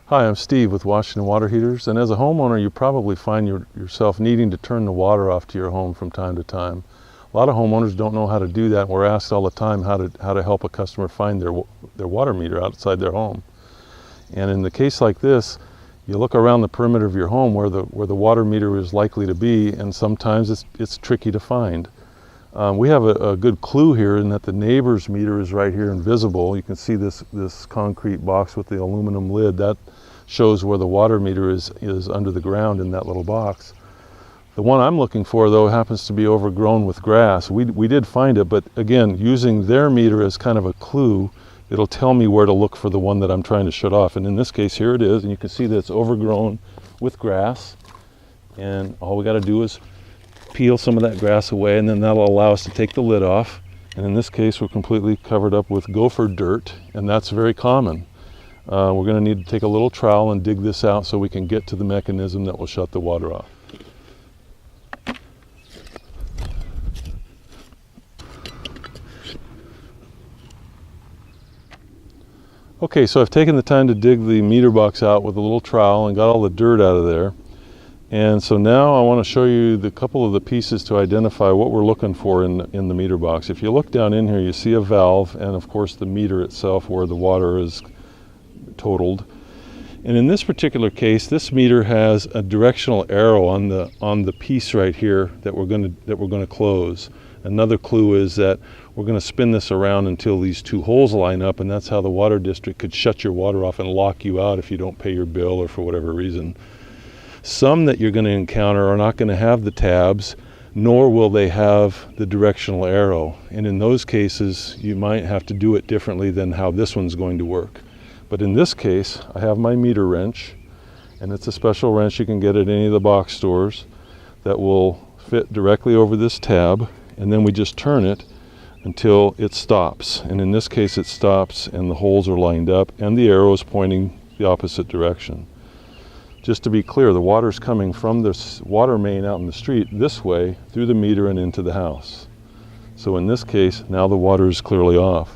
Hi, I'm Steve with Washington Water Heaters, and as a homeowner you probably find yourself needing to turn the water off to your home from time to time. A lot of homeowners don't know how to do that. We're asked all the time how to help a customer find their water meter outside their home. And in the case like this, you look around the perimeter of your home where the water meter is likely to be, and sometimes it's tricky to find. We have a good clue here in that the neighbor's meter is right here invisible. You can see this concrete box with the aluminum lid. That shows where the water meter is under the ground in that little box. The one I'm looking for, though, happens to be overgrown with grass. We did find it, but again, using their meter as kind of a clue, it'll tell me where to look for the one that I'm trying to shut off. And in this case, here it is, and you can see that it's overgrown with grass. And all we got to do is peel some of that grass away, and then that'll allow us to take the lid off. And in this case, we're completely covered up with gopher dirt, and that's very common. We're going to need to take a little trowel and dig this out so we can get to the mechanism that will shut the water off. Okay, so I've taken the time to dig the meter box out with a little trowel and got all the dirt out of there. And so now I want to show you the couple of the pieces to identify what we're looking for in the meter box. If you look down in here, you see a valve and of course the meter itself where the water is totaled. And in this particular case, this meter has a directional arrow on the piece right here that we're going to close. Another clue is that we're going to spin this around until these two holes line up, and that's how the water district could shut your water off and lock you out if you don't pay your bill or for whatever reason. Some that you're going to encounter are not going to have the tabs, nor will they have the directional arrow. And in those cases, you might have to do it differently than how this one's going to work. But in this case, I have my meter wrench, and it's a special wrench you can get at any of the box stores that will fit directly over this tab, and then we just turn it until it stops. And in this case, it stops and the holes are lined up and the arrow is pointing the opposite direction. Just to be clear, the water's coming from this water main out in the street this way through the meter and into the house. So in this case, now the water is clearly off.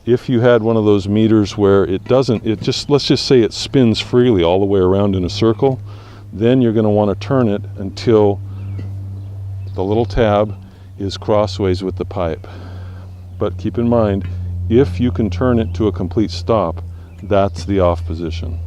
If you had one of those meters where let's just say it spins freely all the way around in a circle, then you're going to want to turn it until the little tab is crossways with the pipe. But keep in mind, if you can turn it to a complete stop, that's the off position.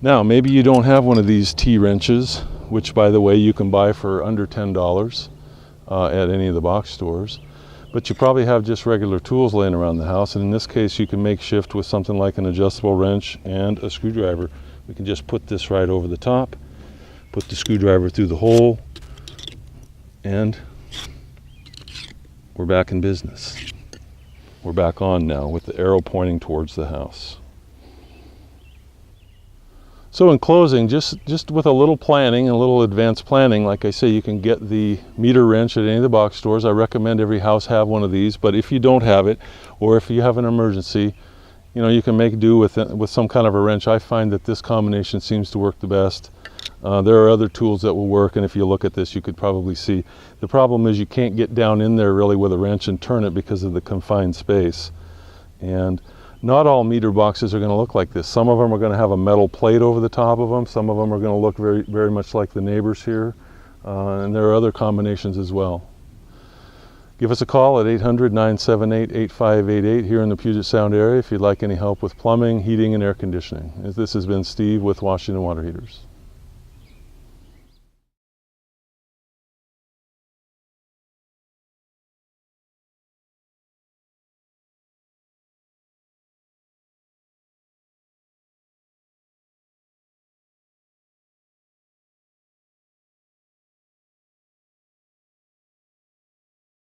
Now, maybe you don't have one of these T-wrenches, which, by the way, you can buy for under $10 at any of the box stores. But you probably have just regular tools laying around the house, and in this case, you can make shift with something like an adjustable wrench and a screwdriver. We can just put this right over the top, put the screwdriver through the hole, and we're back in business. We're back on now with the arrow pointing towards the house. So in closing, just with a little planning and a little advanced planning, like I say, you can get the meter wrench at any of the box stores. I recommend every house have one of these, but if you don't have it, or if you have an emergency, you can make do with some kind of a wrench. I find that this combination seems to work the best. There are other tools that will work, and if you look at this, you could probably see. The problem is you can't get down in there really with a wrench and turn it because of the confined space. And not all meter boxes are going to look like this. Some of them are going to have a metal plate over the top of them. Some of them are going to look very, very much like the neighbors here. And there are other combinations as well. Give us a call at 800-978-8588 here in the Puget Sound area if you'd like any help with plumbing, heating, and air conditioning. This has been Steve with Washington Water Heaters.